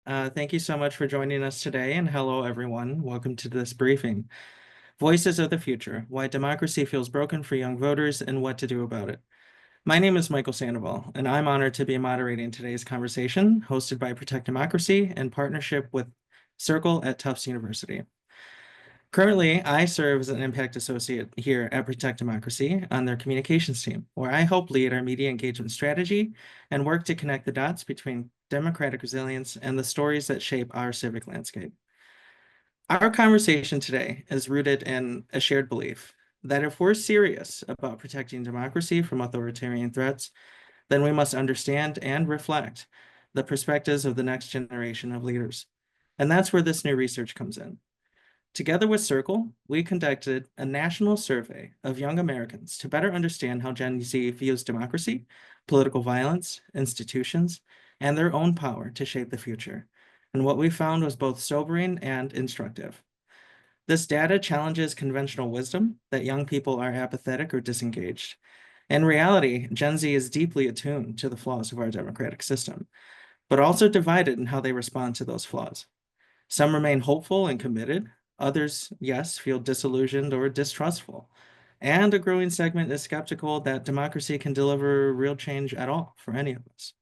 Thank you so much for joining us today, and hello, everyone. Welcome to this briefing. Voices of the Future, Why Democracy Feels Broken for Young Voters and What to Do About It. My name is Michael Sandoval, and I'm honored to be moderating today's conversation, hosted by Protect Democracy in partnership with Circle at Tufts University. Currently, I serve as an impact associate here at Protect Democracy on their communications team, where I help lead our media engagement strategy and work to connect the dots between democratic resilience and the stories that shape our civic landscape. Our conversation today is rooted in a shared belief that if we're serious about protecting democracy from authoritarian threats, then we must understand and reflect the perspectives of the next generation of leaders. And that's where this new research comes in. Together with Circle, we conducted a national survey of young Americans to better understand how Gen Z views democracy, political violence, institutions, and their own power to shape the future. And what we found was both sobering and instructive. This data challenges conventional wisdom that young people are apathetic or disengaged. In reality, Gen Z is deeply attuned to the flaws of our democratic system, but also divided in how they respond to those flaws. Some remain hopeful and committed. Others, yes, feel disillusioned or distrustful. And a growing segment is skeptical that democracy can deliver real change at all for any of us.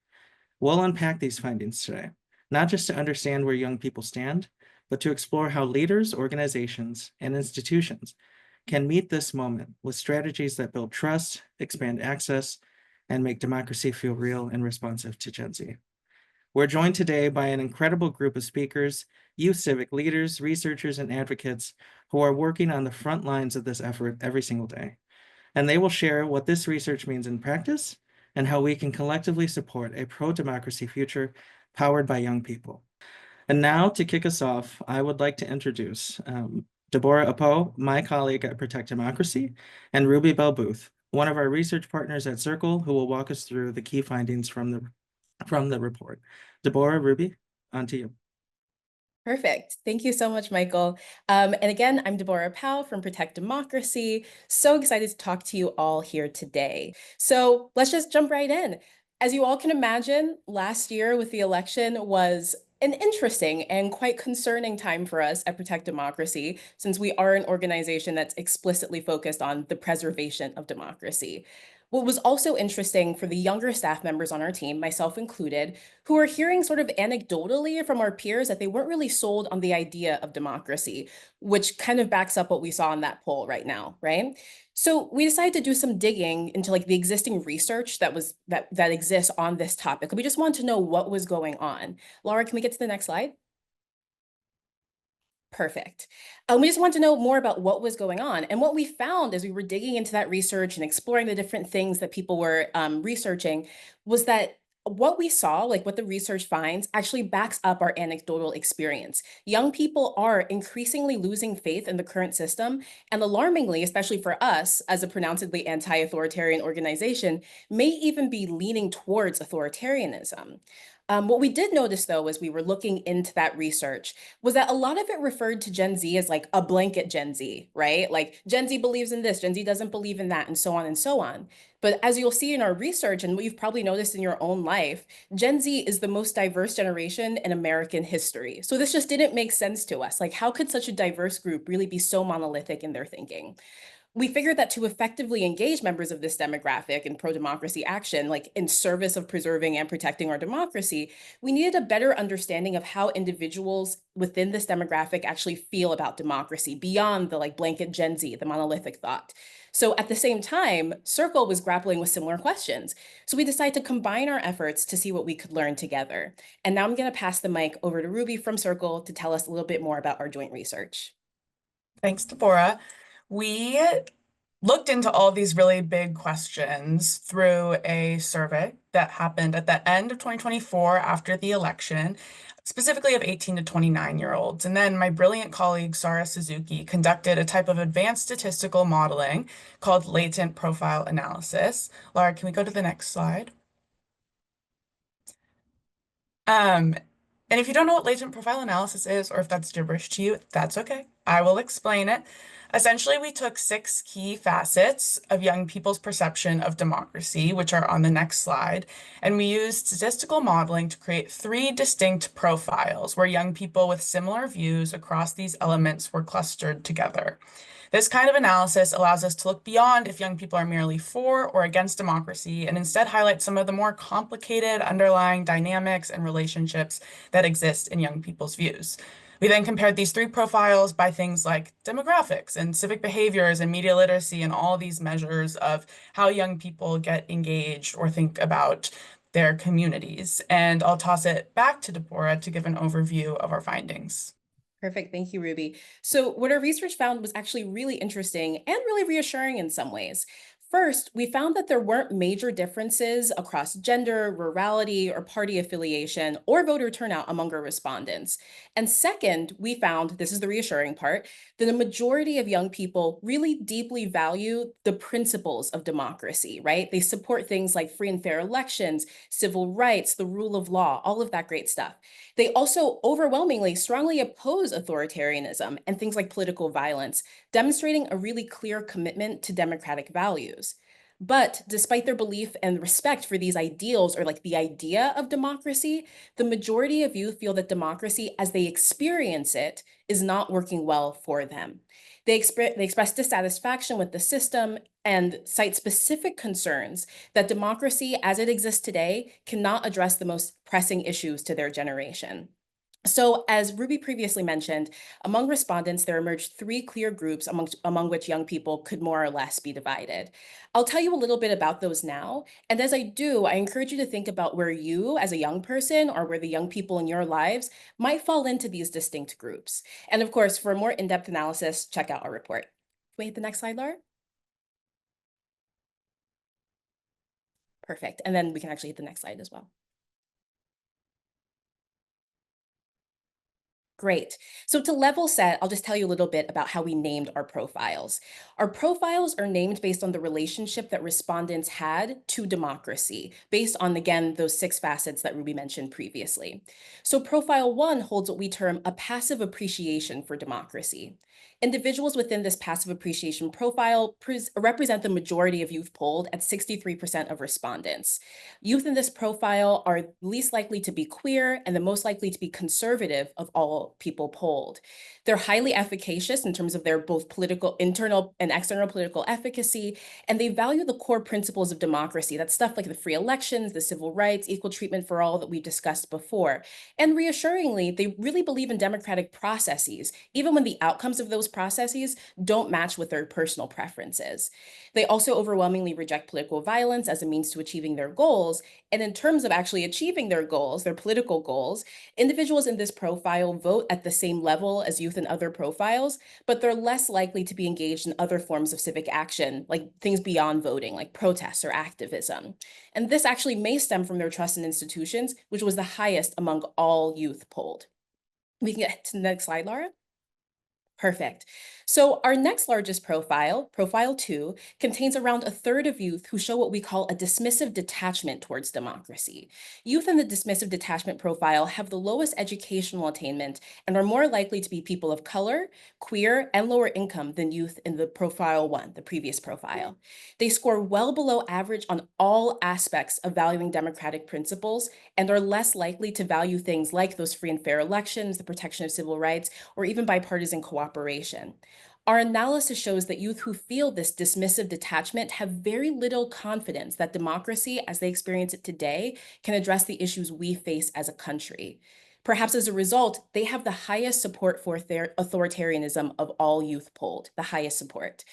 We'll unpack these findings today, not just to understand where young people stand, but to explore how leaders, organizations, and institutions can meet this moment with strategies that build trust, expand access, and make democracy feel real and responsive to Gen Z. We're joined today by an incredible group of speakers, youth civic leaders, researchers, and advocates who are working on the front lines of this effort every single day. And they will share what this research means in practice and how we can collectively support a pro-democracy future powered by young people. And now, to kick us off, I would like to introduce Deborah Apau, my colleague at Protect Democracy, and Ruby Belle Booth, one of our research partners at Circle, who will walk us through the key findings from the report. Deborah, Ruby, on to you. Perfect. Thank you so much, Michael. And again, I'm Deborah Apau from Protect Democracy. So excited to talk to you all here today. So let's just jump right in. As you all can imagine, last year with the election was an interesting and quite concerning time for us at Protect Democracy, since we are an organization that's explicitly focused on the preservation of democracy. What was also interesting for the younger staff members on our team, myself included, who are hearing sort of anecdotally from our peers that they weren't really sold on the idea of democracy, which kind of backs up what we saw in that poll right now, right? So we decided to do some digging into like the existing research that exists on this topic. We just wanted to know what was going on. Laura, can we get to the next slide? Perfect. We just want to know more about what was going on. And what we found as we were digging into that research and exploring the different things that people were researching was that what we saw, like what the research finds, actually backs up our anecdotal experience. Young people are increasingly losing faith in the current system, and alarmingly, especially for us as a pronouncedly anti-authoritarian organization, may even be leaning towards authoritarianism. What we did notice, though, as we were looking into that research, was that a lot of it referred to Gen Z as like a blanket Gen Z, right? Like Gen Z believes in this, Gen Z doesn't believe in that, and so on and so on. But as you'll see in our research, and what you've probably noticed in your own life, Gen Z is the most diverse generation in American history. So this just didn't make sense to us. Like, how could such a diverse group really be so monolithic in their thinking? We figured that to effectively engage members of this demographic in pro-democracy action, like in service of preserving and protecting our democracy, we needed a better understanding of how individuals within this demographic actually feel about democracy beyond the like blanket Gen Z, the monolithic thought. So at the same time, Circle was grappling with similar questions. So we decided to combine our efforts to see what we could learn together. And now I'm going to pass the mic over to Ruby from Circle to tell us a little bit more about our joint research. Thanks, Deborah. We looked into all these really big questions through a survey that happened at the end of 2024 after the election, specifically of 18 to 29-year-olds. And then my brilliant colleague, Sara Suzuki, conducted a type of advanced statistical modeling called latent profile analysis. Laura, can we go to the next slide? And if you don't know what latent profile analysis is, or if that's gibberish to you, that's okay. I will explain it. Essentially, we took 6 key facets of young people's perception of democracy, which are on the next slide, and we used statistical modeling to create 3 distinct profiles where young people with similar views across these elements were clustered together. This kind of analysis allows us to look beyond if young people are merely for or against democracy and instead highlight some of the more complicated underlying dynamics and relationships that exist in young people's views. We then compared these 3 profiles by things like demographics and civic behaviors and media literacy and all these measures of how young people get engaged or think about their communities. And I'll toss it back to Deborah to give an overview of our findings. Perfect. Thank you, Ruby. So what our research found was actually really interesting and really reassuring in some ways. First, we found that there weren't major differences across gender, rurality, or party affiliation, or voter turnout among our respondents. And second, we found, this is the reassuring part, that a majority of young people really deeply value the principles of democracy, right? They support things like free and fair elections, civil rights, the rule of law, all of that great stuff. They also overwhelmingly strongly oppose authoritarianism and things like political violence, demonstrating a really clear commitment to democratic values. But despite their belief and respect for these ideals or like the idea of democracy, the majority of youth feel that democracy as they experience it is not working well for them. They express dissatisfaction with the system and cite specific concerns that democracy as it exists today cannot address the most pressing issues to their generation. So as Ruby previously mentioned, among respondents, there emerged 3 clear groups among which young people could more or less be divided. I'll tell you a little bit about those now. And as I do, I encourage you to think about where you as a young person or where the young people in your lives might fall into these distinct groups. And of course, for a more in-depth analysis, check out our report. Can we hit the next slide, Laura? Perfect. And then we can actually hit the next slide as well. Great. So to level set, I'll just tell you a little bit about how we named our profiles. Our profiles are named based on the relationship that respondents had to democracy, based on, again, those 6 facets that Ruby mentioned previously. So profile 1 holds what we term a passive appreciation for democracy. Individuals within this passive appreciation profile represent the majority of youth polled at 63% of respondents. Youth in this profile are least likely to be queer and the most likely to be conservative of all people polled. They're highly efficacious in terms of their both political, internal and external political efficacy, and they value the core principles of democracy. That's stuff like the free elections, the civil rights, equal treatment for all that we discussed before. And reassuringly, they really believe in democratic processes, even when the outcomes of those processes don't match with their personal preferences. They also overwhelmingly reject political violence as a means to achieving their goals. And in terms of actually achieving their goals, their political goals, individuals in this profile vote at the same level as youth in other profiles, but they're less likely to be engaged in other forms of civic action, like things beyond voting, like protests or activism. And this actually may stem from their trust in institutions, which was the highest among all youth polled. We can get to the next slide, Laura. Perfect. So our next largest profile, profile 2, contains around a third of youth who show what we call a dismissive detachment towards democracy. Youth in the dismissive detachment profile have the lowest educational attainment and are more likely to be people of color, queer, and lower income than youth in the profile 1, the previous profile. They score well below average on all aspects of valuing democratic principles and are less likely to value things like those free and fair elections, the protection of civil rights, or even bipartisan cooperation. Our analysis shows that youth who feel this dismissive detachment have very little confidence that democracy, as they experience it today, can address the issues we face as a country. Perhaps as a result, they have the highest support for authoritarianism of all youth polled, the highest support.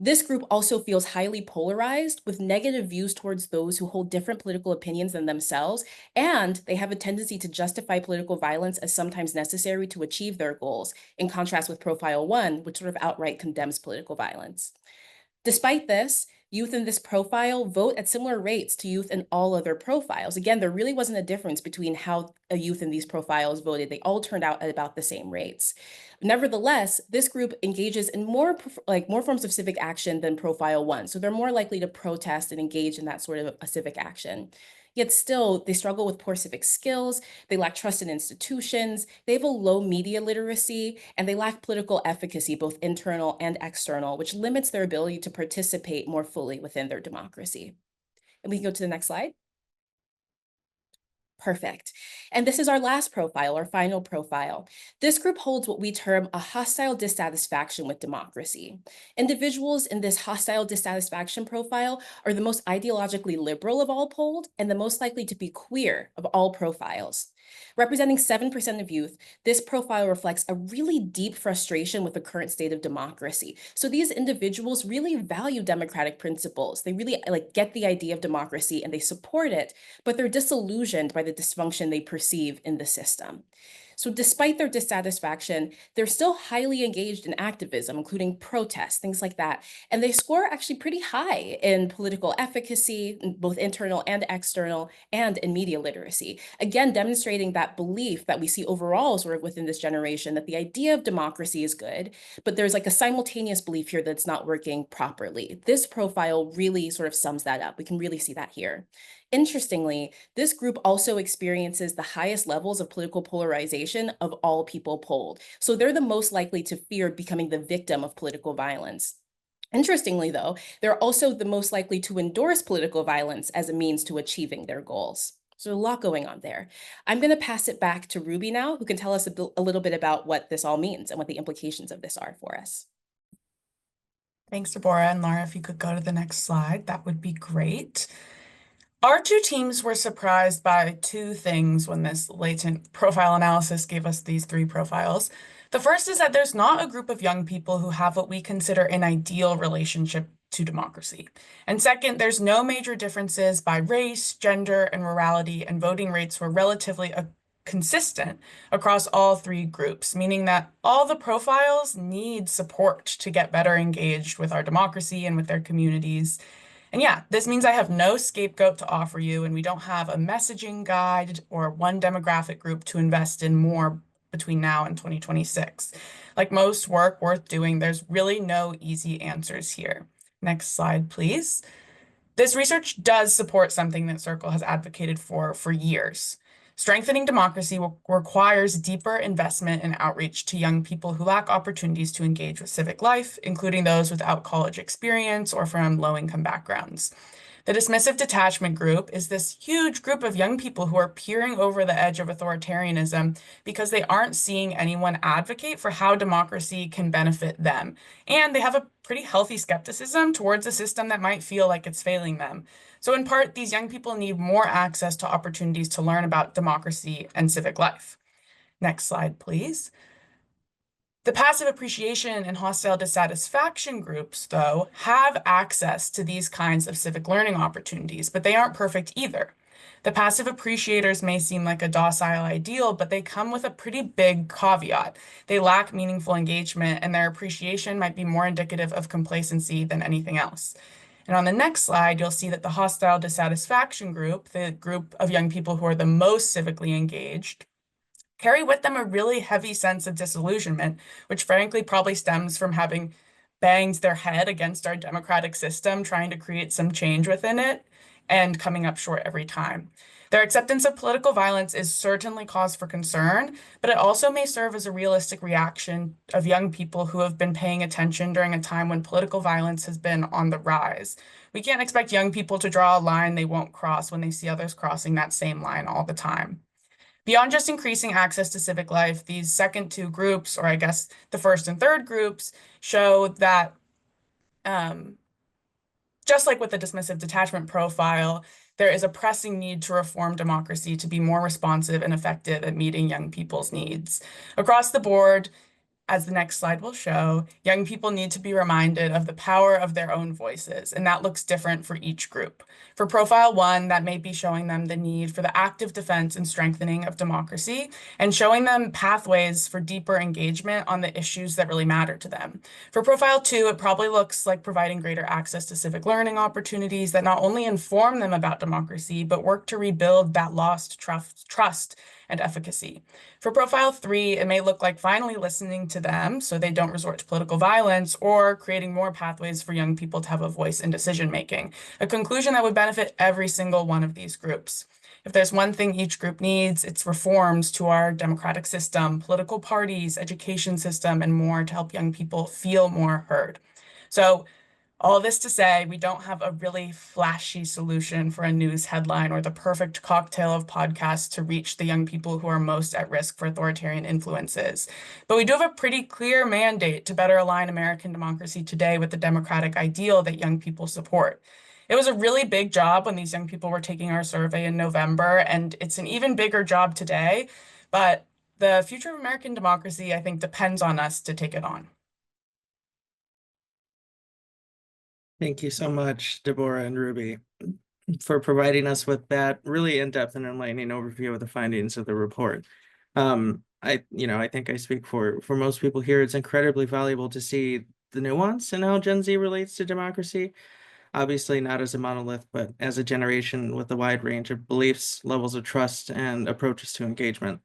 This group also feels highly polarized with negative views towards those who hold different political opinions than themselves, and they have a tendency to justify political violence as sometimes necessary to achieve their goals, in contrast with profile 1, which sort of outright condemns political violence. Despite this, youth in this profile vote at similar rates to youth in all other profiles. Again, there really wasn't a difference between how a youth in these profiles voted. They all turned out at about the same rates. Nevertheless, this group engages in more forms of civic action than profile 1. So they're more likely to protest and engage in that sort of a civic action. Yet still, they struggle with poor civic skills, they lack trust in institutions, they have a low media literacy, and they lack political efficacy, both internal and external, which limits their ability to participate more fully within their democracy. And we can go to the next slide. Perfect. And this is our last profile, our final profile. This group holds what we term a hostile dissatisfaction with democracy. Individuals in this hostile dissatisfaction profile are the most ideologically liberal of all polled and the most likely to be queer of all profiles. Representing 7% of youth, this profile reflects a really deep frustration with the current state of democracy. So these individuals really value democratic principles. They really get the idea of democracy and they support it, but they're disillusioned by the dysfunction they perceive in the system. So despite their dissatisfaction, they're still highly engaged in activism, including protests, things like that. And they score actually pretty high in political efficacy, both internal and external, and in media literacy. Again, demonstrating that belief that we see overall sort of within this generation that the idea of democracy is good, but there's like a simultaneous belief here that's not working properly. This profile really sort of sums that up. We can really see that here. Interestingly, this group also experiences the highest levels of political polarization of all people polled. So they're the most likely to fear becoming the victim of political violence. Interestingly, though, they're also the most likely to endorse political violence as a means to achieving their goals. So a lot going on there. I'm going to pass it back to Ruby now, who can tell us a little bit about what this all means and what the implications of this are for us. Thanks, Deborah. And Laura, if you could go to the next slide, that would be great. Our two teams were surprised by two things when this latent profile analysis gave us these three profiles. The first is that there's not a group of young people who have what we consider an ideal relationship to democracy. And second, there's no major differences by race, gender, and morality, and voting rates were relatively consistent across all three groups, meaning that all the profiles need support to get better engaged with our democracy and with their communities. And yeah, this means I have no scapegoat to offer you, and we don't have a messaging guide or one demographic group to invest in more between now and 2026. Like most work worth doing, there's really no easy answers here. Next slide, please. This research does support something that Circle has advocated for years. Strengthening democracy requires deeper investment and outreach to young people who lack opportunities to engage with civic life, including those without college experience or from low-income backgrounds. The dismissive detachment group is this huge group of young people who are peering over the edge of authoritarianism because they aren't seeing anyone advocate for how democracy can benefit them. And they have a pretty healthy skepticism towards a system that might feel like it's failing them. So in part, these young people need more access to opportunities to learn about democracy and civic life. Next slide, please. The passive appreciation and hostile dissatisfaction groups, though, have access to these kinds of civic learning opportunities, but they aren't perfect either. The passive appreciators may seem like a docile ideal, but they come with a pretty big caveat. They lack meaningful engagement, and their appreciation might be more indicative of complacency than anything else. And on the next slide, you'll see that the hostile dissatisfaction group, the group of young people who are the most civically engaged, carry with them a really heavy sense of disillusionment, which frankly probably stems from having banged their head against our democratic system, trying to create some change within it, and coming up short every time. Their acceptance of political violence is certainly cause for concern, but it also may serve as a realistic reaction of young people who have been paying attention during a time when political violence has been on the rise. We can't expect young people to draw a line they won't cross when they see others crossing that same line all the time. Beyond just increasing access to civic life, these second two groups, or I guess the first and third groups, show that just like with the dismissive detachment profile, there is a pressing need to reform democracy to be more responsive and effective at meeting young people's needs. Across the board, as the next slide will show, young people need to be reminded of the power of their own voices, and that looks different for each group. For profile 1, that may be showing them the need for the active defense and strengthening of democracy, and showing them pathways for deeper engagement on the issues that really matter to them. For profile 2, it probably looks like providing greater access to civic learning opportunities that not only inform them about democracy, but work to rebuild that lost trust and efficacy. For profile 3, it may look like finally listening to them so they don't resort to political violence, or creating more pathways for young people to have a voice in decision making. A conclusion that would benefit every single one of these groups. If there's one thing each group needs, it's reforms to our democratic system, political parties, education system, and more to help young people feel more heard. So all this to say, we don't have a really flashy solution for a news headline or the perfect cocktail of podcasts to reach the young people who are most at risk for authoritarian influences. But we do have a pretty clear mandate to better align American democracy today with the democratic ideal that young people support. It was a really big job when these young people were taking our survey in November, and it's an even bigger job today. But the future of American democracy, I think, depends on us to take it on. Thank you so much, Deborah and Ruby, for providing us with that really in-depth and enlightening overview of the findings of the report. I think I speak for most people here. It's incredibly valuable to see the nuance in how Gen Z relates to democracy. Obviously not as a monolith, but as a generation with a wide range of beliefs, levels of trust, and approaches to engagement.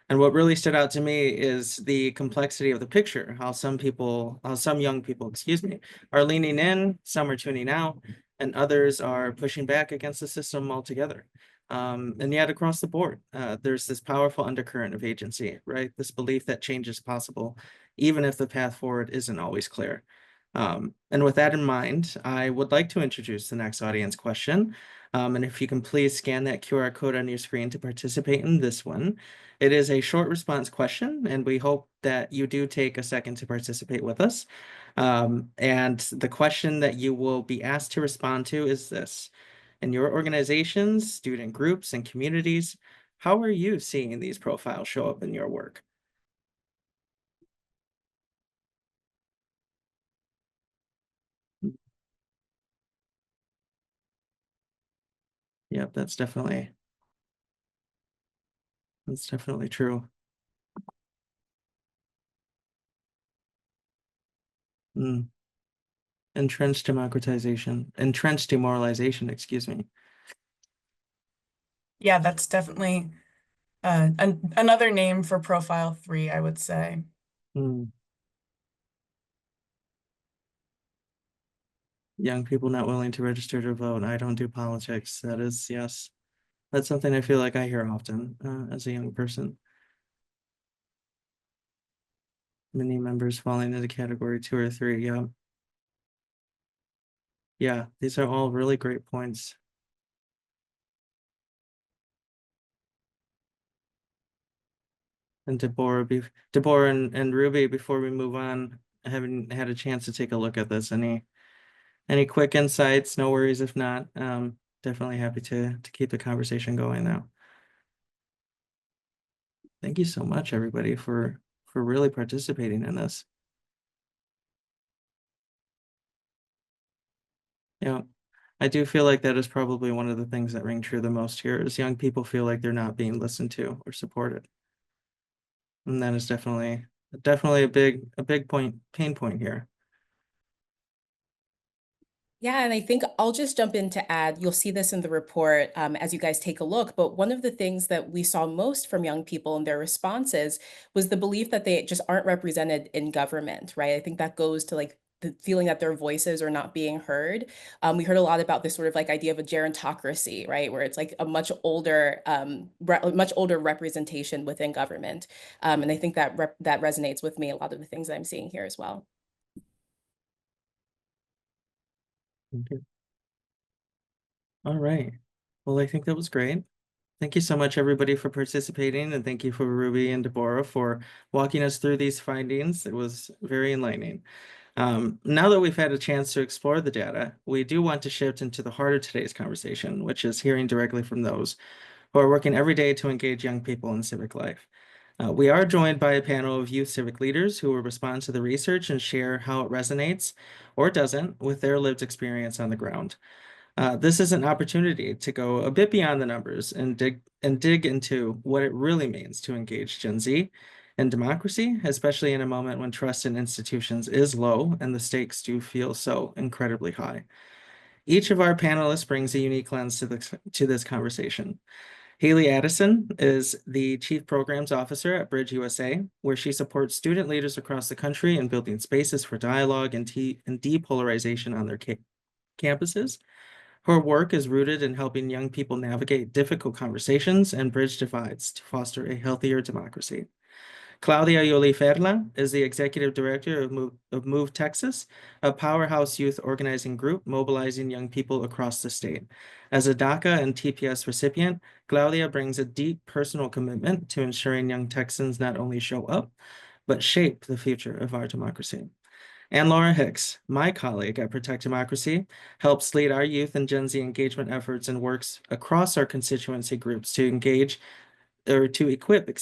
And what really stood out to me is the complexity of the picture, how some young people, excuse me, are leaning in, some are tuning out, and others are pushing back against the system altogether. And yet across the board, there's this powerful undercurrent of agency, right? This belief that change is possible, even if the path forward isn't always clear. And with that in mind, I would like to introduce the next audience question. And if you can please scan that QR code on your screen to participate in this one. It is a short response question, and we hope that you do take a second to participate with us. And the question that you will be asked to respond to is this: in your organizations, student groups, and communities, how are you seeing these profiles show up in your work? Yep, that's definitely true. Mm. Entrenched demoralization, excuse me. Yeah, that's definitely another name for profile 3, I would say. Mm. Young people not willing to register to vote. I don't do politics. That is, yes. That's something I feel like I hear often as a young person. Many members falling into category 2 or 3. Yeah. Yeah, these are all really great points. And Deborah and Ruby, before we move on, I haven't had a chance to take a look at this. Any quick insights? No worries if not. Definitely happy to keep the conversation going now. Thank you so much, everybody, for really participating in this. Yeah, I do feel like that is probably one of the things that ring true the most here is young people feel like they're not being listened to or supported. And that is definitely a big pain point here. Yeah, and I think I'll just jump in to add, you'll see this in the report as you guys take a look, but one of the things that we saw most from young people in their responses was the belief that they just aren't represented in government, right? I think that goes to like the feeling that their voices are not being heard. We heard a lot about this sort of like idea of a gerontocracy, right? Where it's like a much older representation within government. And I think that that resonates with me, a lot of the things that I'm seeing here as well. Okay. All right. Well, I think that was great. Thank you so much, everybody, for participating, and thank you for Ruby and Deborah for walking us through these findings. It was very enlightening. Now that we've had a chance to explore the data, we do want to shift into the heart of today's conversation, which is hearing directly from those who are working every day to engage young people in civic life. We are joined by a panel of youth civic leaders who will respond to the research and share how it resonates or doesn't with their lived experience on the ground. This is an opportunity to go a bit beyond the numbers and dig into what it really means to engage Gen Z in democracy, especially in a moment when trust in institutions is low and the stakes do feel so incredibly high. Each of our panelists brings a unique lens to this conversation. Hailie Addison is the Chief Programs Officer at BridgeUSA, where she supports student leaders across the country in building spaces for dialogue and depolarization on their campuses. Her work is rooted in helping young people navigate difficult conversations and bridge divides to foster a healthier democracy. Claudia Yoli Ferla is the Executive Director of Move Texas, a powerhouse youth organizing group mobilizing young people across the state. As a DACA and TPS recipient, Claudia brings a deep personal commitment to ensuring young Texans not only show up, but shape the future of our democracy. And Laura Hicks, my colleague at Protect Democracy, helps lead our youth and Gen Z engagement efforts and works across our constituency groups to equip,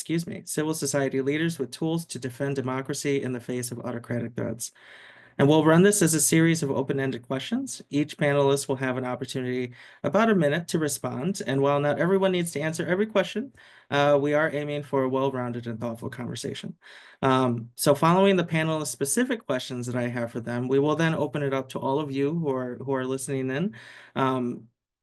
civil society leaders with tools to defend democracy in the face of autocratic threats. And we'll run this as a series of open-ended questions. Each panelist will have an opportunity, about a minute, to respond. And while not everyone needs to answer every question, we are aiming for a well-rounded and thoughtful conversation. So following the panelist specific questions that I have for them, we will then open it up to all of you who are listening in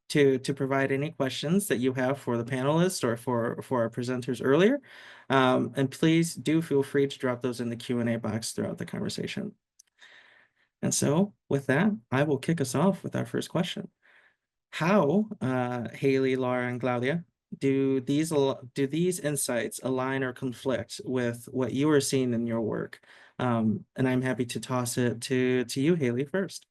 to provide any questions that you have for the panelists or for our presenters earlier. And please do feel free to drop those in the Q&A box throughout the conversation. And so with that, I will kick us off with our first question. How, Hailie, Laura, and Claudia, do these insights align or conflict with what you are seeing in your work? And I'm happy to toss it to you, Hailie, first.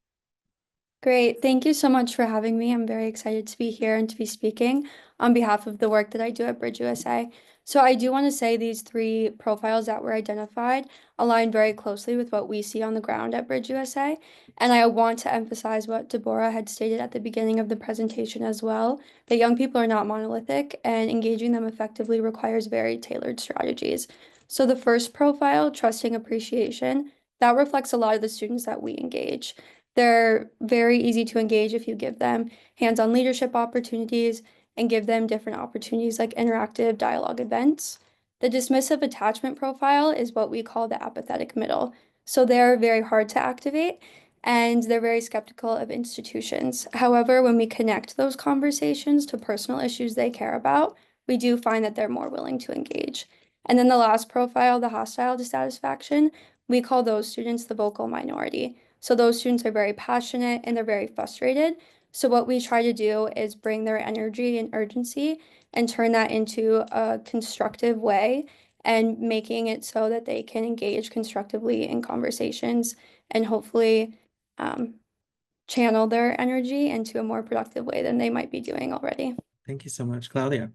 Great. Thank you so much for having me. I'm very excited to be here and to be speaking on behalf of the work that I do at BridgeUSA. So I do want to say these three profiles that were identified align very closely with what we see on the ground at BridgeUSA. And I want to emphasize what Deborah had stated at the beginning of the presentation as well, that young people are not monolithic and engaging them effectively requires very tailored strategies. So the first profile, trusting appreciation, that reflects a lot of the students that we engage. They're very easy to engage if you give them hands-on leadership opportunities and give them different opportunities like interactive dialogue events. The dismissive attachment profile is what we call the apathetic middle. So they're very hard to activate and they're very skeptical of institutions. However, when we connect those conversations to personal issues they care about, we do find that they're more willing to engage. And then the last profile, the hostile dissatisfaction, we call those students the vocal minority. So those students are very passionate and they're very frustrated. So what we try to do is bring their energy and urgency and turn that into a constructive way and making it so that they can engage constructively in conversations and hopefully channel their energy into a more productive way than they might be doing already. Thank you so much, Claudia.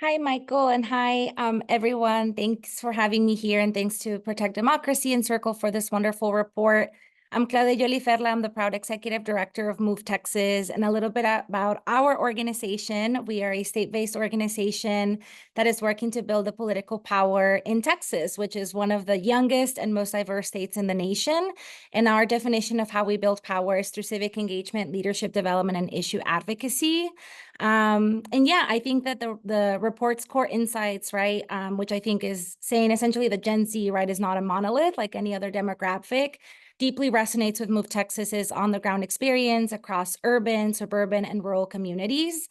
Hi, Michael, and hi, everyone. Thanks for having me here, and thanks to Protect Democracy and Circle for this wonderful report. I'm Claudia Yoli Ferla. I'm the proud executive director of Move Texas, and a little bit about our organization. We are a state-based organization that is working to build the political power in Texas, which is one of the youngest and most diverse states in the nation. And our definition of how we build power is through civic engagement, leadership development, and issue advocacy. And yeah, I think that the report's core insights, right, which I think is saying essentially that Gen Z, right, is not a monolith like any other demographic, deeply resonates with Move Texas's on-the-ground experience across urban, suburban, and rural communities.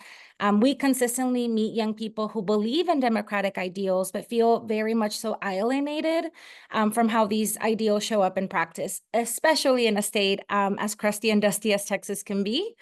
We consistently meet young people who believe in democratic ideals, but feel very much so alienated from how these ideals show up in practice, especially in a state as crusty and dusty as Texas can be.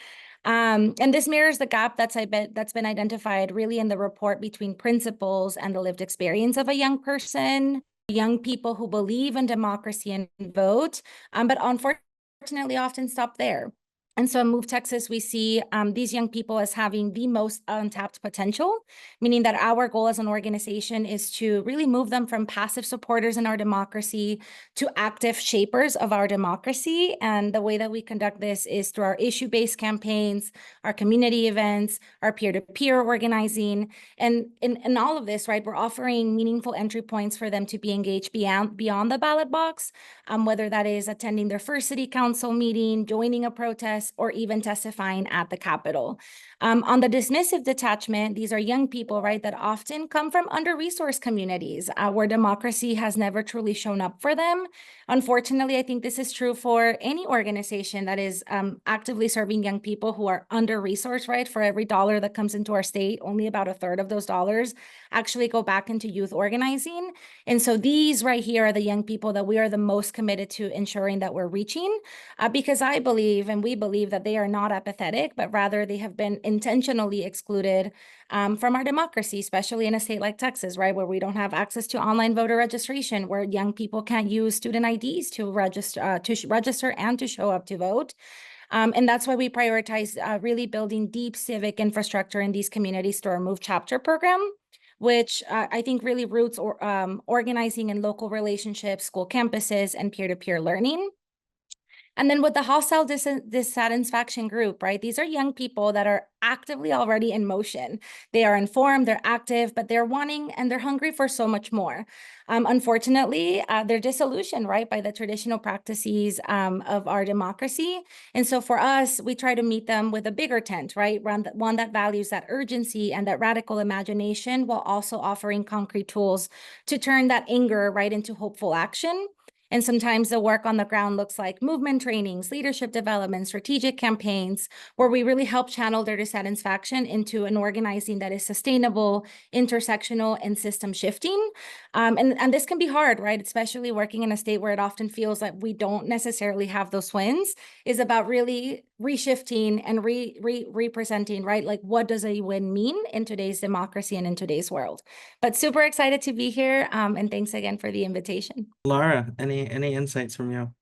And this mirrors the gap that's been identified really in the report between principles and the lived experience of a young person. Young people who believe in democracy and vote, but unfortunately often stop there. And so in Move Texas, we see these young people as having the most untapped potential, meaning that our goal as an organization is to really move them from passive supporters in our democracy to active shapers of our democracy. And the way that we conduct this is through our issue-based campaigns, our community events, our peer-to-peer organizing. And in all of this, right, we're offering meaningful entry points for them to be engaged beyond the ballot box, whether that is attending their first city council meeting, joining a protest, protest, or even testifying at the Capitol. On the dismissive detachment, these are young people, right, that often come from under-resourced communities where democracy has never truly shown up for them. Unfortunately, I think this is true for any organization that is actively serving young people who are under-resourced, right? For every dollar that comes into our state, only about a third of those dollars actually go back into youth organizing. And so these right here are the young people that we are the most committed to ensuring that we're reaching, because I believe, and we believe, that they are not apathetic, but rather they have been intentionally excluded from our democracy, especially in a state like Texas, right, where we don't have access to online voter registration, where young people can't use student IDs to register and to show up to vote. And that's why we prioritize really building deep civic infrastructure in these communities through our Move Chapter program, which I think really roots organizing in local relationships, school campuses, and peer-to-peer learning. And then with the hostile dissatisfaction group, right? These are young people that are actively already in motion. They are informed, they're active, but they're wanting and they're hungry for so much more. Unfortunately, they're disillusioned, right, by the traditional practices of our democracy. And so for us, we try to meet them with a bigger tent, right? One that values that urgency and that radical imagination, while also offering concrete tools to turn that anger right into hopeful action. And sometimes the work on the ground looks like movement trainings, leadership development, strategic campaigns, where we really help channel their dissatisfaction into an organizing that is sustainable, intersectional, and system shifting. And this can be hard, right? Especially working in a state where it often feels like we don't necessarily have those wins, is about really reshifting and representing, right? Like, what does a win mean in today's democracy and in today's world? But super excited to be here. And thanks again for the invitation. Laura, any insights from you?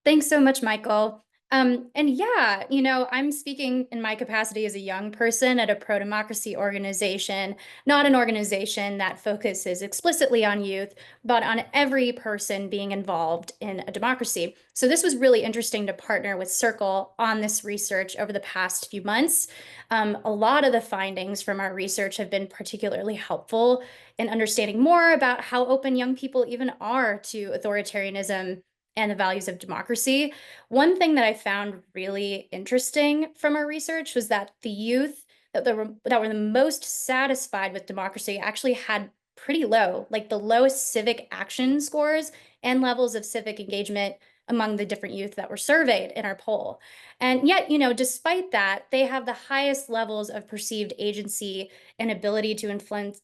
Thanks so much, Michael. And yeah, I'm speaking in my capacity as a young person at a pro-democracy organization, not an organization that focuses explicitly on youth, but on every person being involved in a democracy. So this was really interesting to partner with Circle on this research over the past few months. A lot of the findings from our research have been particularly helpful in understanding more about how open young people even are to authoritarianism and the values of democracy. One thing that I found really interesting from our research was that the youth that were the most satisfied with democracy actually had pretty low, like the lowest civic action scores and levels of civic engagement among the different youth that were surveyed in our poll. And yet, despite that, they have the highest levels of perceived agency and ability to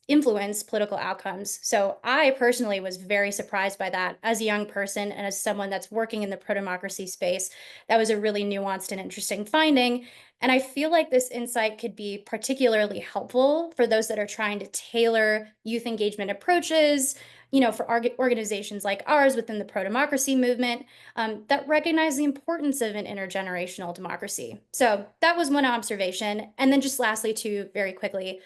influence political outcomes. So I personally was very surprised by that as a young person and as someone that's working in the pro-democracy space. That was a really nuanced and interesting finding. And I feel like this insight could be particularly helpful for those that are trying to tailor youth engagement approaches, for organizations like ours within the pro-democracy movement that recognize the importance of an intergenerational democracy. So that was one observation. And then just lastly, too, very quickly,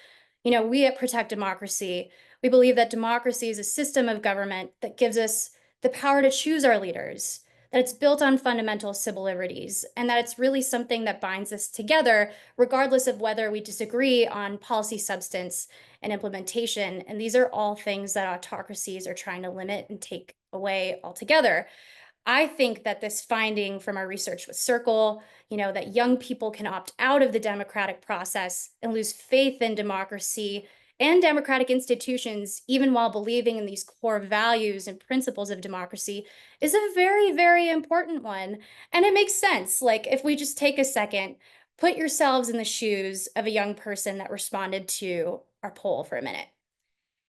we at Protect Democracy, we believe that democracy is a system of government that gives us the power to choose our leaders, that it's built on fundamental civil liberties, and that it's really something that binds us together, regardless of whether we disagree on policy substance and implementation. And these are all things that autocracies are trying to limit and take away altogether. I think that this finding from our research with Circle, that young people can opt out of the democratic process and lose faith in democracy and democratic institutions, even while believing in these core values and principles of democracy, is a very, very important one. And it makes sense. Like, if we just take a second, put yourselves in the shoes of a young person that responded to our poll for a minute.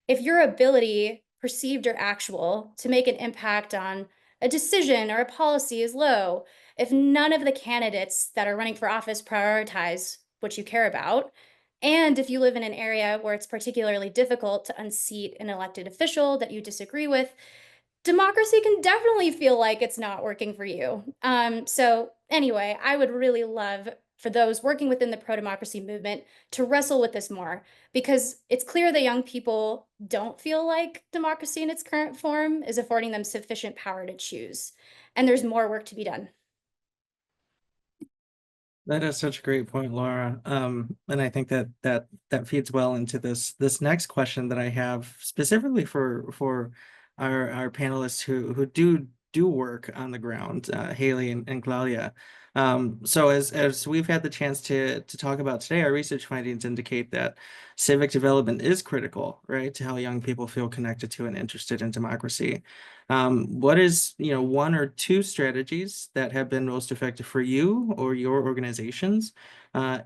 If your ability, perceived or actual, to make an impact on a decision or a policy is low, if none of the candidates that are running for office prioritize what you care about, and if you live in an area where it's particularly difficult to unseat an elected official that you disagree with, democracy can definitely feel like it's not working for you. So anyway, I would really love for those working within the pro-democracy movement to wrestle with this more, because it's clear that young people don't feel like democracy in its current form is affording them sufficient power to choose. And there's more work to be done. That is such a great point, Laura. And I think that feeds well into this next question that I have specifically for our panelists who do work on the ground, Hailie and Claudia. So as we've had the chance to talk about today, our research findings indicate that civic development is critical, right, to how young people feel connected to and interested in democracy. What is, one or two strategies that have been most effective for you or your organizations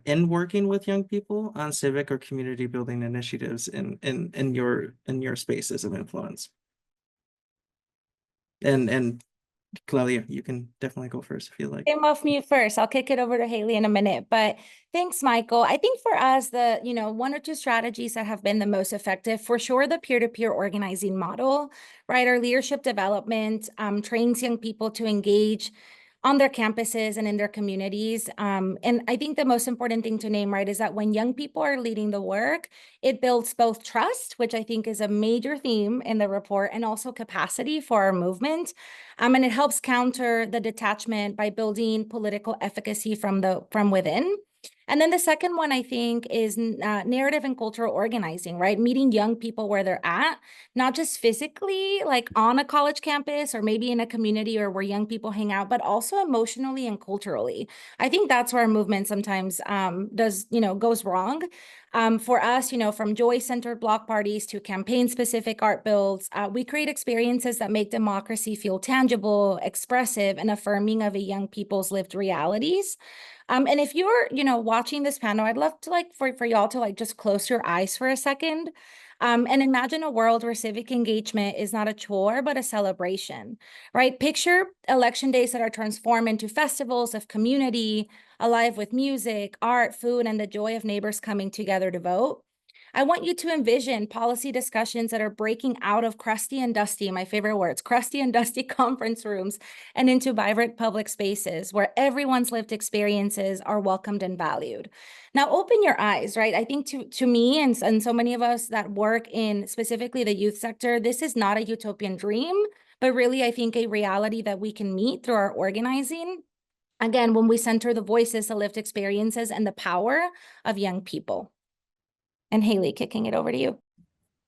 in working with young people on civic or community building initiatives in your spaces of influence? And Claudia, you can definitely go first if you like. I'm off mute first. I'll kick it over to Hailie in a minute. But thanks, Michael. I think for us, the one or two strategies that have been the most effective, for sure, the peer-to-peer organizing model, right? Our leadership development trains young people to engage on their campuses and in their communities. And I think the most important thing to name, right, is that when young people are leading the work, it builds both trust, which I think is a major theme in the report, and also capacity for our movement. And it helps counter the detachment by building political efficacy from within. And then the second one, I think, is narrative and cultural organizing, right? Meeting young people where they're at, not just physically, like on a college campus or maybe in a community or where young people hang out, but also emotionally and culturally. I think that's where our movement sometimes goes wrong. For us, from joy-centered block parties to campaign-specific art builds, we create experiences that make democracy feel tangible, expressive, and affirming of a young people's lived realities. And if you're, watching this panel, I'd love to for y'all to just close your eyes for a second. And imagine a world where civic engagement is not a chore, but a celebration, right? Picture election days that are transformed into festivals of community, alive with music, art, food, and the joy of neighbors coming together to vote. I want you to envision policy discussions that are breaking out of crusty and dusty, my favorite words, crusty and dusty conference rooms, and into vibrant public spaces where everyone's lived experiences are welcomed and valued. Now, open your eyes, right? I think to me and so many of us that work in specifically the youth sector, this is not a utopian dream, but really, I think, a reality that we can meet through our organizing. Again, when we center the voices, the lived experiences, and the power of young people. And Hailie, kicking it over to you.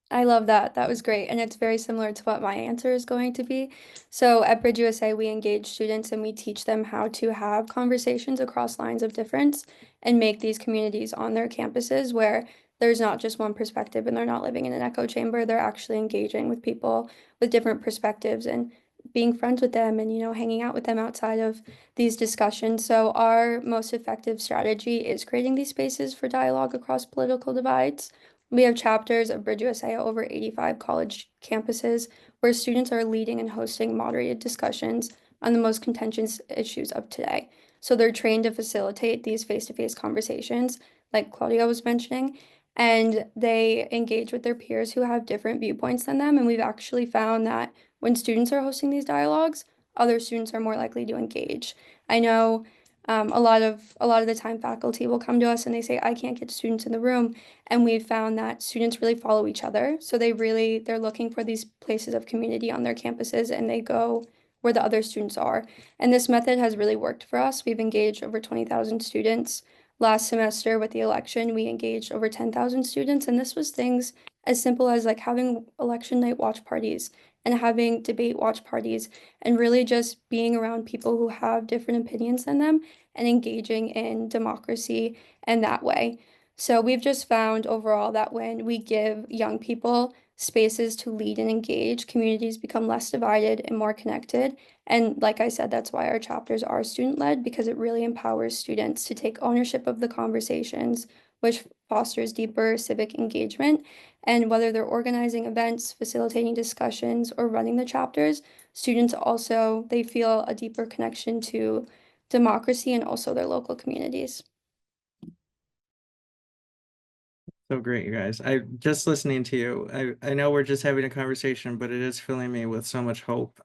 I love that. That was great. And it's very similar to what my answer is going to be. So at BridgeUSA, we engage students and we teach them how to have conversations across lines of difference and make these communities on their campuses where there's not just one perspective and they're not living in an echo chamber. They're actually engaging with people with different perspectives and being friends with them and, hanging out with them outside of these discussions. So our most effective strategy is creating these spaces for dialogue across political divides. We have chapters of BridgeUSA at over 85 college campuses where students are leading and hosting moderated discussions on the most contentious issues of today. So they're trained to facilitate these face-to-face conversations, like Claudia was mentioning, and they engage with their peers who have different viewpoints than them. And we've actually found that when students are hosting these dialogues, other students are more likely to engage. I know a lot of the time faculty will come to us and they say, I can't get students in the room. And we've found that students really follow each other. So they're looking for these places of community on their campuses and they go where the other students are. And this method has really worked for us. We've engaged over 20,000 students. Last semester with the election, we engaged over 10,000 students. And this was things as simple as having election night watch parties and having debate watch parties and really just being around people who have different opinions than them and engaging in democracy in that way. So we've just found overall that when we give young people spaces to lead and engage, communities become less divided and more connected. And like I said, that's why our chapters are student-led, because it really empowers students to take ownership of the conversations, which fosters deeper civic engagement. And whether they're organizing events, facilitating discussions, or running the chapters, students also, they feel a deeper connection to democracy and also their local communities. So great, you guys. I just listening to you. I know we're just having a conversation, but it is filling me with so much hope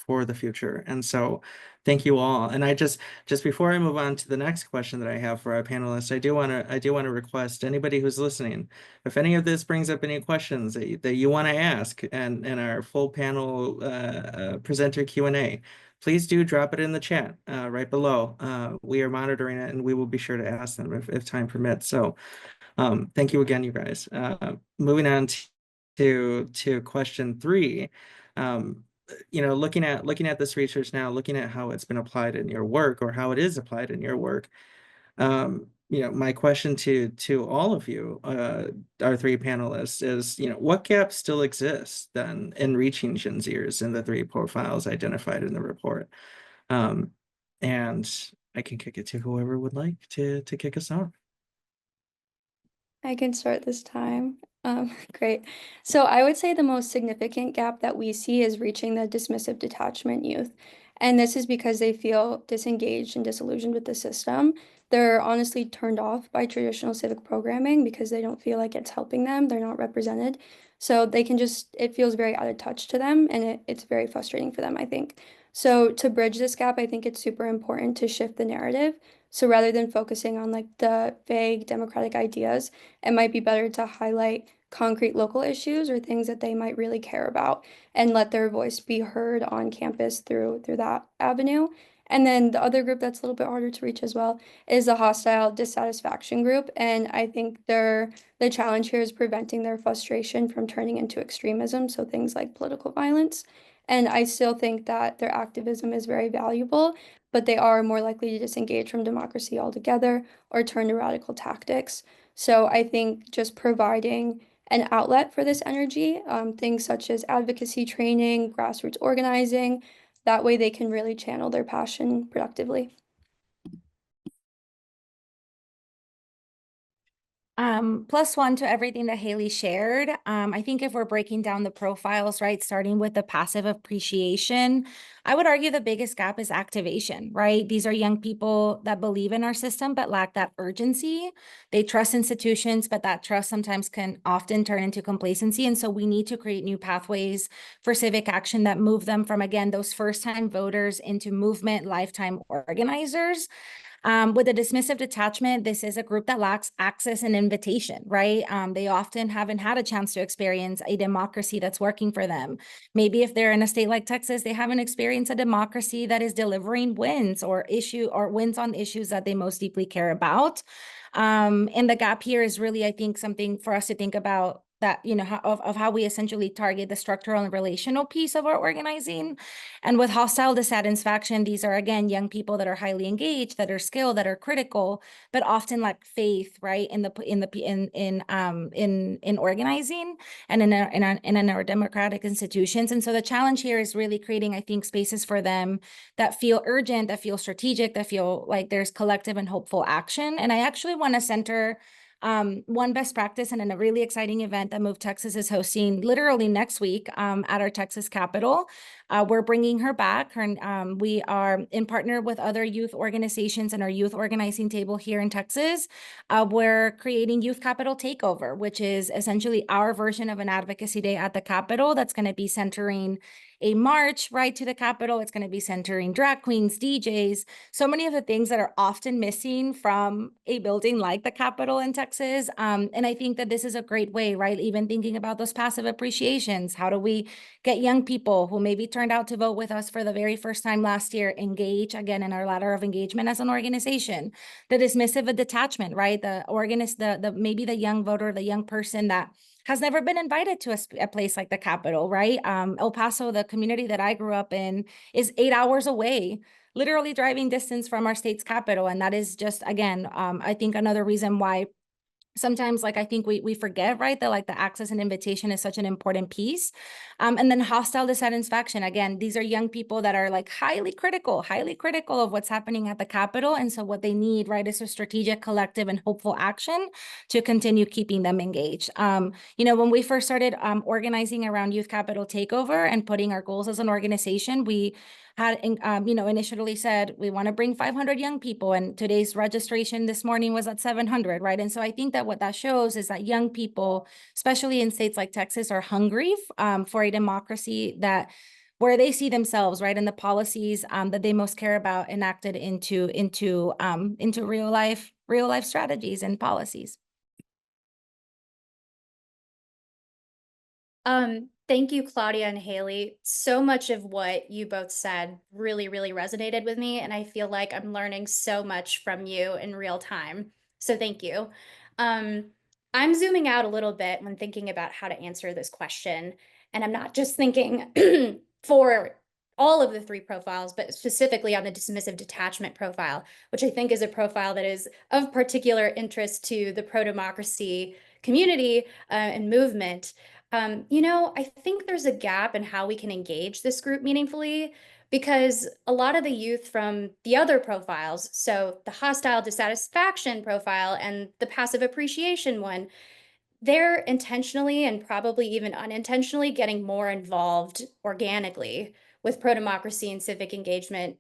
for the future. And so thank you all. And I just before I move on to the next question that I have for our panelists, I do want to request anybody who's listening, if any of this brings up any questions that you want to ask and our full panel presenter Q&A, please do drop it in the chat right below. We are monitoring it and we will be sure to ask them if time permits. So thank you again, you guys. Moving on to question 3. looking at this research now, looking at how it's been applied in your work or how it is applied in your work, my question to all of you, our three panelists, is, what gaps still exist then in reaching Gen Zers in the three profiles identified in the report? And I can kick it to whoever would like to kick us off. I can start this time. Great. So I would say the most significant gap that we see is reaching the dismissive detachment youth. And this is because they feel disengaged and disillusioned with the system. They're honestly turned off by traditional civic programming because they don't feel like it's helping them. They're not represented. So they can it feels very out of touch to them, and it's very frustrating for them, I think. So to bridge this gap, I think it's super important to shift the narrative. So rather than focusing on like the vague democratic ideas, it might be better to highlight concrete local issues or things that they might really care about and let their voice be heard on campus through that avenue. And then the other group that's a little bit harder to reach as well is the hostile dissatisfaction group. And I think the challenge here is preventing their frustration from turning into extremism, so things like political violence. And I still think that their activism is very valuable, but they are more likely to disengage from democracy altogether or turn to radical tactics. So I think just providing an outlet for this energy, things such as advocacy training, grassroots organizing, that way they can really channel their passion productively. +1 to everything that Hailie shared. I think if we're breaking down the profiles, right, starting with the passive appreciation, I would argue the biggest gap is activation, right? These are young people that believe in our system, but lack that urgency. They trust institutions, but that trust sometimes can often turn into complacency. And so we need to create new pathways for civic action that move them from, again, those first-time voters into movement lifetime organizers. With a dismissive detachment, this is a group that lacks access and invitation, right? They often haven't had a chance to experience a democracy that's working for them. Maybe if they're in a state like Texas, they haven't experienced a democracy that is delivering wins or wins on issues that they most deeply care about. And the gap here is really, I think, something for us to think about, that, of how we essentially target the structural and relational piece of our organizing. And with hostile dissatisfaction, these are, again, young people that are highly engaged, that are skilled, that are critical, but often lack faith, right, in organizing and in our democratic institutions. And so the challenge here is really creating, I think, spaces for them that feel urgent, that feel strategic, that feel like there's collective and hopeful action. And I actually want to center one best practice and in a really exciting event that Move Texas is hosting literally next week at our Texas Capitol. We're bringing her back. We are in partner with other youth organizations and our youth organizing table here in Texas. We're creating Youth Capitol Takeover, which is essentially our version of an advocacy day at the Capitol that's going to be centering a march right to the Capitol. It's going to be centering drag queens, DJs, so many of the things that are often missing from a building like the Capitol in Texas. And I think that this is a great way, right? Even thinking about those passive appreciations. How do we get young people who maybe turned out to vote with us for the very first time last year engage again in our ladder of engagement as an organization? The dismissive detachment, right? Maybe the young voter, the young person that has never been invited to a place like the Capitol, right? El Paso, the community that I grew up in, is 8 hours away, literally driving distance from our state's capital. And that is just, again, I think another reason why sometimes, like, I think we forget, right, that like the access and invitation is such an important piece. And then hostile dissatisfaction. Again, these are young people that are like highly critical of what's happening at the Capitol. And so what they need, right, is a strategic, collective, and hopeful action to continue keeping them engaged. When we first started organizing around Youth Capitol Takeover and putting our goals as an organization, we had, initially said, we want to bring 500 young people, and today's registration this morning was at 700, right? And so I think that what that shows is that young people, especially in states like Texas, are hungry for a democracy where they see themselves, right, in the policies that they most care about enacted into real life strategies and policies. Thank you, Claudia and Hailie. So much of what you both said really, really resonated with me, and I feel like I'm learning so much from you in real time. So thank you. I'm zooming out a little bit when thinking about how to answer this question, and I'm not just thinking for all of the three profiles, but specifically on the dismissive detachment profile, which I think is a profile that is of particular interest to the pro-democracy community and movement. I think there's a gap in how we can engage this group meaningfully, because a lot of the youth from the other profiles, so the hostile dissatisfaction profile and the passive appreciation one, they're intentionally and probably even unintentionally getting more involved organically with pro-democracy and civic engagement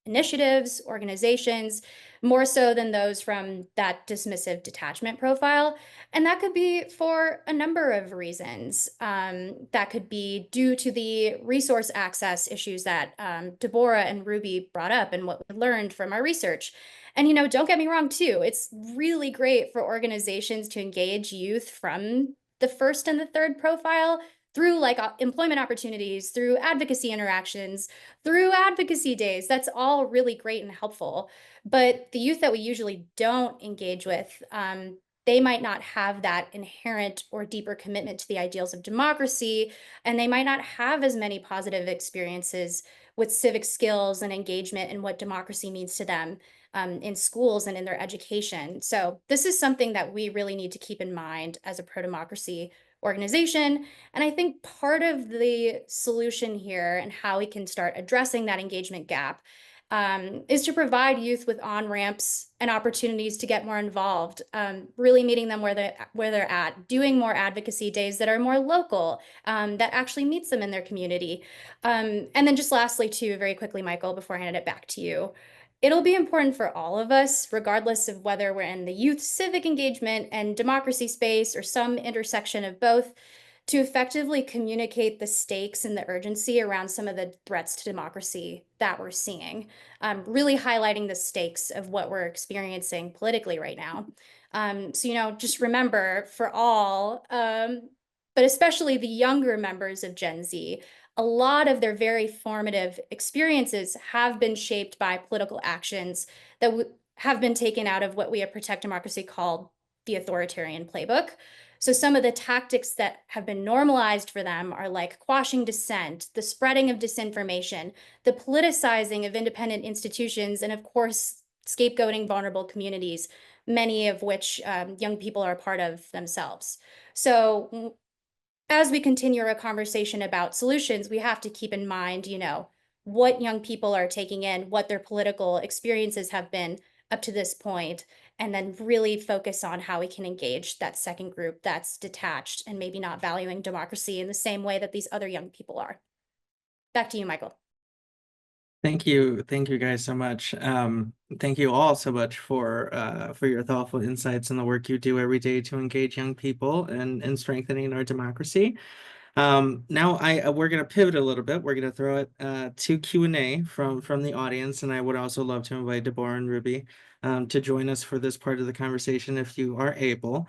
initiatives, organizations, more so than those from that dismissive detachment profile. And that could be for a number of reasons. That could be due to the resource access issues that Deborah and Ruby brought up and what we learned from our research. And, don't get me wrong too, it's really great for organizations to engage youth from the first and the third profile through like employment opportunities, through advocacy interactions, through advocacy days. That's all really great and helpful. But the youth that we usually don't engage with, they might not have that inherent or deeper commitment to the ideals of democracy, and they might not have as many positive experiences with civic skills and engagement and what democracy means to them in schools and in their education. So this is something that we really need to keep in mind as a pro-democracy organization. And I think part of the solution here and how we can start addressing that engagement gap is to provide youth with on-ramps and opportunities to get more involved, really meeting them where they're at, doing more advocacy days that are more local, that actually meets them in their community. And then just lastly, too, very quickly, Michael, before I hand it back to you, it'll be important for all of us, regardless of whether we're in the youth civic engagement and democracy space or some intersection of both, to effectively communicate the stakes and the urgency around some of the threats to democracy that we're seeing, really highlighting the stakes of what we're experiencing politically right now. So, just remember for all, but especially the younger members of Gen Z, a lot of their very formative experiences have been shaped by political actions that have been taken out of what we at Protect Democracy called the authoritarian playbook. So some of the tactics that have been normalized for them are like quashing dissent, the spreading of disinformation, the politicizing of independent institutions, and of course, scapegoating vulnerable communities, many of which young people are a part of themselves. So as we continue our conversation about solutions, we have to keep in mind, what young people are taking in, what their political experiences have been up to this point, and then really focus on how we can engage that second group that's detached and maybe not valuing democracy in the same way that these other young people are. Back to you, Michael. Thank you guys so much. Thank you all so much for your thoughtful insights and the work you do every day to engage young people and strengthening our democracy. Now we're going to pivot a little bit. We're going to throw it to Q&A from the audience, and I would also love to invite Deborah and Ruby to join us for this part of the conversation if you are able.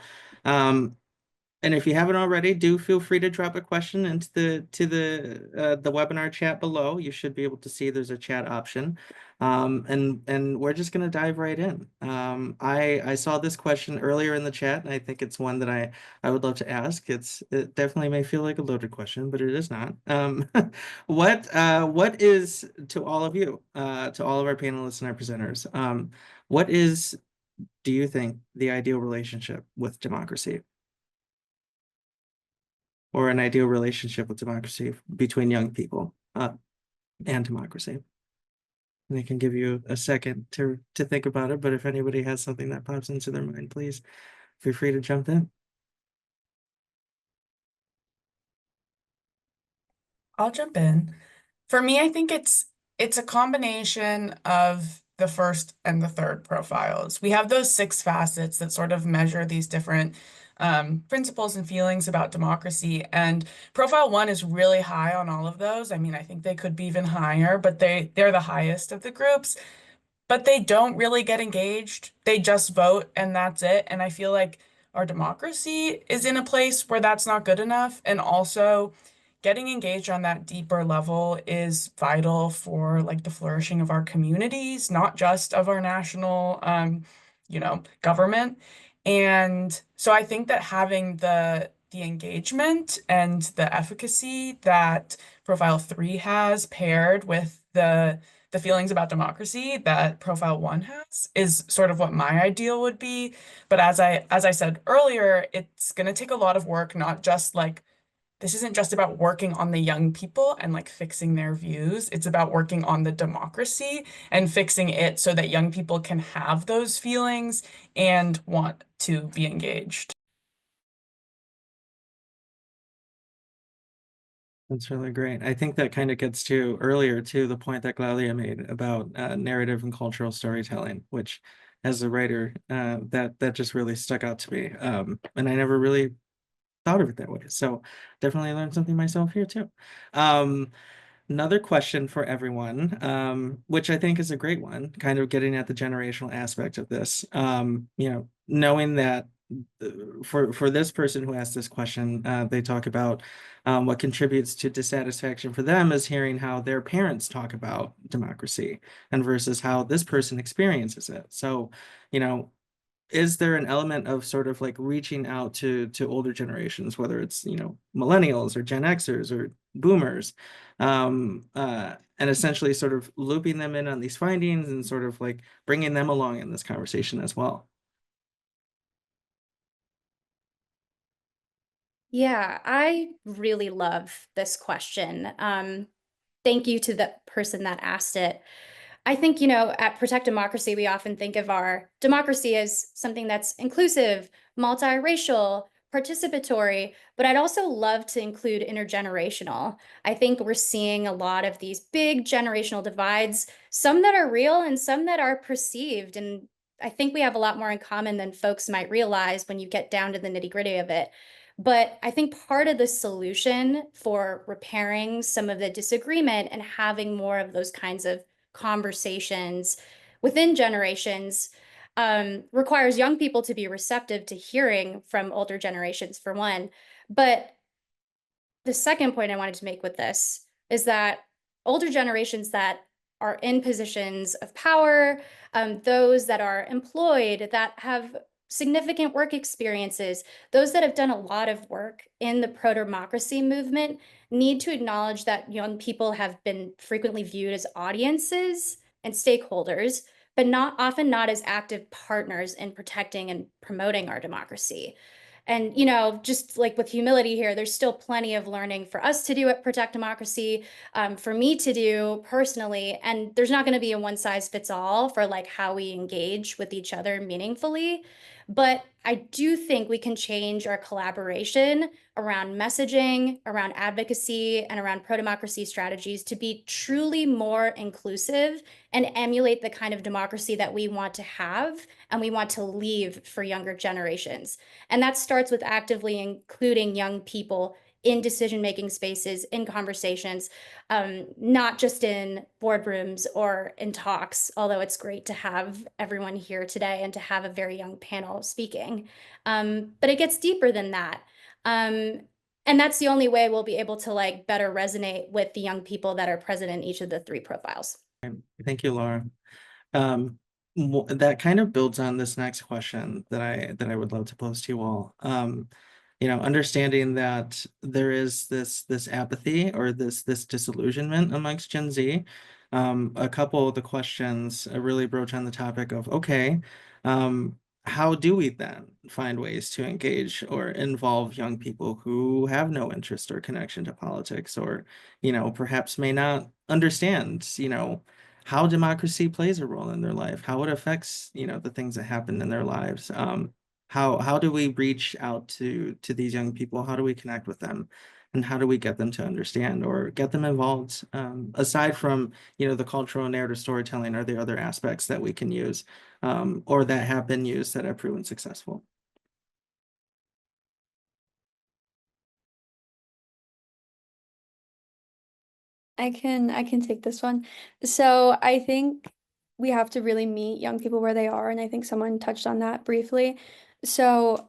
And if you haven't already, do feel free to drop a question into the webinar chat below. You should be able to see there's a chat option. And we're just going to dive right in. I saw this question earlier in the chat, and I think it's one that I would love to ask. It definitely may feel like a loaded question, but it is not. What is, to all of you, to all of our panelists and our presenters, what is, do you think, the ideal relationship with democracy? Or an ideal relationship with democracy between young people and democracy? And I can give you a second to think about it, but if anybody has something that pops into their mind, please feel free to jump in. I'll jump in. For me, I think it's a combination of the first and the third profiles. We have those 6 facets that sort of measure these different principles and feelings about democracy. And profile 1 is really high on all of those. I mean, I think they could be even higher, but they're the highest of the groups. But they don't really get engaged. They just vote and that's it. And I feel like our democracy is in a place where that's not good enough. And also, getting engaged on that deeper level is vital for like the flourishing of our communities, not just of our national, government. And so I think that having the the engagement and the efficacy that Profile 3 has paired with the feelings about democracy that Profile 1 has is sort of what my ideal would be. But as I said earlier, it's going to take a lot of work, not just like this isn't just about working on the young people and like fixing their views. It's about working on the democracy and fixing it so that young people can have those feelings and want to be engaged. That's really great. I think that kind of gets to earlier to the point that Claudia made about narrative and cultural storytelling, which as a writer, that just really stuck out to me. And I never really thought of it that way. So definitely learned something myself here too. Another question for everyone, which I think is a great one, kind of getting at the generational aspect of this. Knowing that for this person who asked this question, they talk about what contributes to dissatisfaction for them is hearing how their parents talk about democracy and versus how this person experiences it. So, is there an element of sort of like reaching out to older generations, whether it's millennials or Gen Xers or boomers, and essentially sort of looping them in on these findings and sort of like bringing them along in this conversation as well? Yeah, I really love this question. Thank you to the person that asked it. I think, at Protect Democracy, we often think of our democracy as something that's inclusive, multiracial, participatory, but I'd also love to include intergenerational. I think we're seeing a lot of these big generational divides, some that are real and some that are perceived. And I think we have a lot more in common than folks might realize when you get down to the nitty-gritty of it. But I think part of the solution for repairing some of the disagreement and having more of those kinds of conversations within generations requires young people to be receptive to hearing from older generations, for one. But the second point I wanted to make with this is that older generations that are in positions of power, those that are employed, that have significant work experiences, those that have done a lot of work in the pro-democracy movement need to acknowledge that young people have been frequently viewed as audiences and stakeholders, but often not as active partners in protecting and promoting our democracy. And, just like with humility here, there's still plenty of learning for us to do at Protect Democracy, for me to do personally. And there's not going to be a one size fits all for like how we engage with each other meaningfully. But I do think we can change our collaboration around messaging, around advocacy, and around pro-democracy strategies to be truly more inclusive and emulate the kind of democracy that we want to have and we want to leave for younger generations. And that starts with actively including young people in decision-making spaces, in conversations, not just in boardrooms or in talks, although it's great to have everyone here today and to have a very young panel speaking. But it gets deeper than that. And that's the only way we'll be able to like better resonate with the young people that are present in each of the three profiles. Thank you, Laura. That kind of builds on this next question that I would love to pose to you all. Understanding that there is this apathy or this disillusionment amongst Gen Z. A couple of the questions really broach on the topic of, okay, how do we then find ways to engage or involve young people who have no interest or connection to politics, or, perhaps may not understand, how democracy plays a role in their life, how it affects, the things that happen in their lives. How do we reach out to these young people? How do we connect with them? And how do we get them to understand or get them involved? Aside from, the cultural narrative storytelling, are there other aspects that we can use or that have been used that have proven successful? I can take this one. So I think we have to really meet young people where they are, and I think someone touched on that briefly. So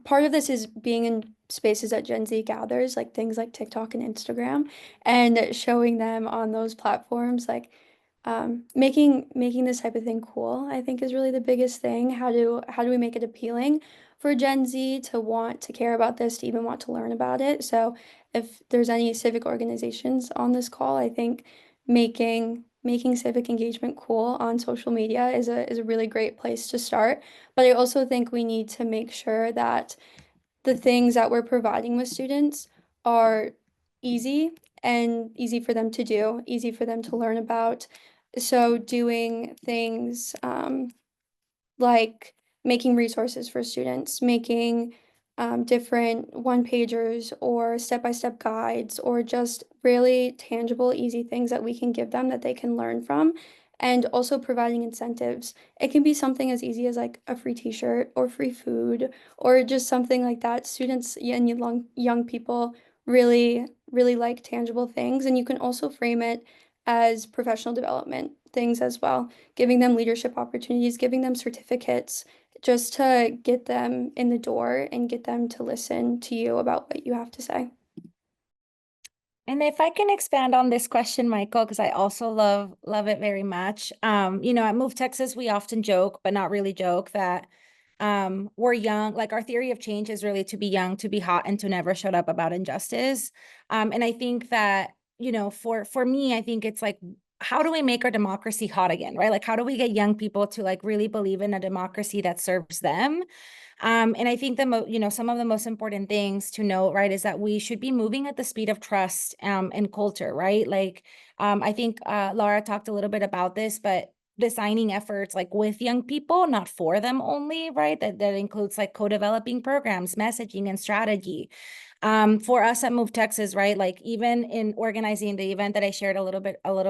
part of this is being in spaces that Gen Z gathers, like things like TikTok and Instagram, and showing them on those platforms, like making this type of thing cool, I think is really the biggest thing. How do we make it appealing for Gen Z to want to care about this, to even want to learn about it. So if there's any civic organizations on this call, I think making civic engagement cool on social media is a really great place to start. But I also think we need to make sure that the things that we're providing with students are easy and easy for them to do, easy for them to learn about. So doing things like making resources for students, making different one-pagers or step-by-step guides, or just really tangible, easy things that we can give them that they can learn from, and also providing incentives. It can be something as easy as like a free t-shirt or free food or just something like that. Students and young people really like tangible things, and you can also frame it as professional development things as well, giving them leadership opportunities, giving them certificates, just to get them in the door and get them to listen to you about what you have to say. And if I can expand on this question, Michael, because I also love it very much. You know, at Move Texas, we often joke, but not really joke, that we're young. Like, our theory of change is really to be young, to be hot, and to never shut up about injustice. And I think that, you know, for me, I think it's like, how do we make our democracy hot again, right? Like, how do we get young people to like really believe in a democracy that serves them? And I think you know, some of the most important things to note, right, is that we should be moving at the speed of trust and culture, right? Like, I think Laura talked a little bit about this, but designing efforts like with young people, not for them only, right? That includes like co-developing programs, messaging, and strategy. For us at Move Texas, right? Like, even in organizing the event that I shared a little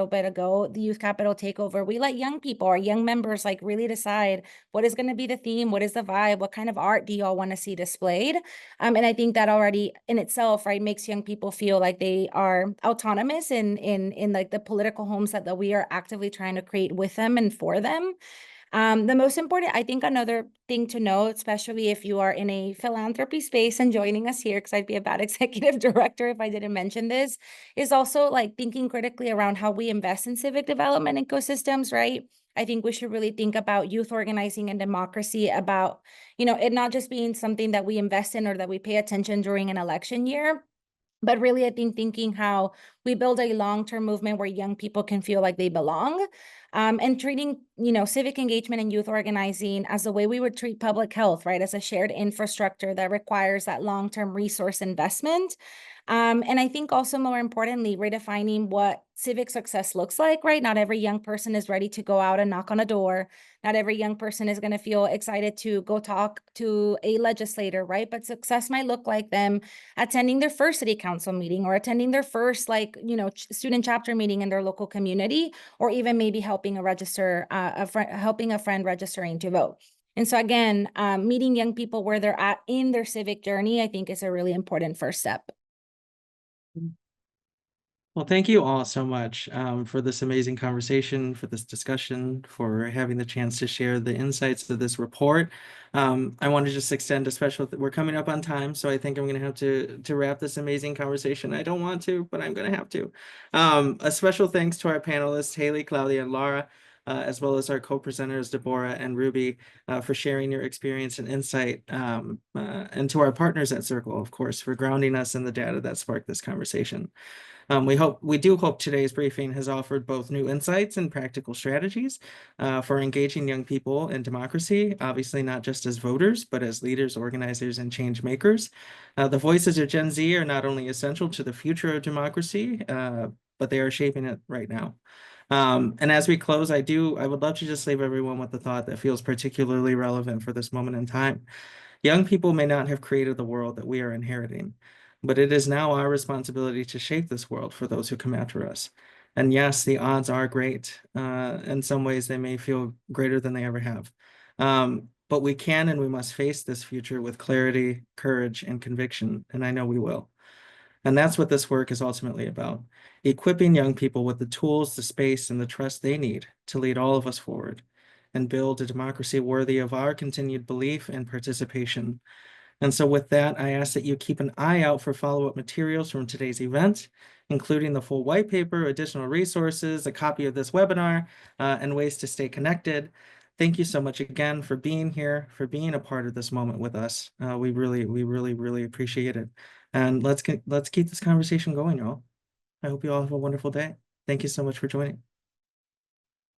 bit ago, the Youth Capital Takeover, we let young people, our young members, like really decide what is going to be the theme, what is the vibe, what kind of art do y'all want to see displayed? And I think that already in itself, right, makes young people feel like they are autonomous in like the political homes that we are actively trying to create with them and for them. The most important, I think, another thing to note, especially if you are in a philanthropy space and joining us here, because I'd be a bad executive director if I didn't mention this, is also like thinking critically around how we invest in civic development ecosystems, right? I think we should really think about youth organizing and democracy, about, you know, it not just being something that we invest in or that we pay attention during an election year, but really, I think thinking how we build a long-term movement where young people can feel like they belong, and treating, you know, civic engagement and youth organizing as the way we would treat public health, right? As a shared infrastructure that requires that long-term resource investment. And I think also, more importantly, redefining what civic success looks like, right? Not every young person is ready to go out and knock on a door. Not every young person is going to feel excited to go talk to a legislator, right? But success might look like them attending their first city council meeting, or attending their first, like, you know, student chapter meeting in their local community, or even maybe helping helping a friend registering to vote. And so again, meeting young people where they're at in their civic journey, I think, is a really important first step. Well, thank you all so much for this amazing conversation, for this discussion, for having the chance to share the insights of this report. I want to just extend a special, we're coming up on time, so I think I'm going to have to wrap this amazing conversation. I don't want to, but I'm going to have to. A special thanks to our panelists, Hailie, Claudia, and Laura, as well as our co-presenters, Deborah and Ruby, for sharing your experience and insight, and to our partners at Circle, of course, for grounding us in the data that sparked this conversation. We do hope today's briefing has offered both new insights and practical strategies for engaging young people in democracy, obviously not just as voters, but as leaders, organizers, and change makers. The voices of Gen Z are not only essential to the future of democracy, but they are shaping it right now. And as we close, I would love to just leave everyone with a thought that feels particularly relevant for this moment in time. Young people may not have created the world that we are inheriting, but it is now our responsibility to shape this world for those who come after us. And yes, the odds are great. In some ways, they may feel greater than they ever have. But we can and we must face this future with clarity, courage, and conviction, and I know we will. And that's what this work is ultimately about, equipping young people with the tools, the space, and the trust they need to lead all of us forward and build a democracy worthy of our continued belief and participation. And so with that, I ask that you keep an eye out for follow-up materials from today's event, including the full white paper, additional resources, a copy of this webinar, and ways to stay connected. thank you so much again for being here, for being a part of this moment with us. We really appreciate it. And let's keep this conversation going, y'all. I hope you all have a wonderful day. Thank you so much for joining.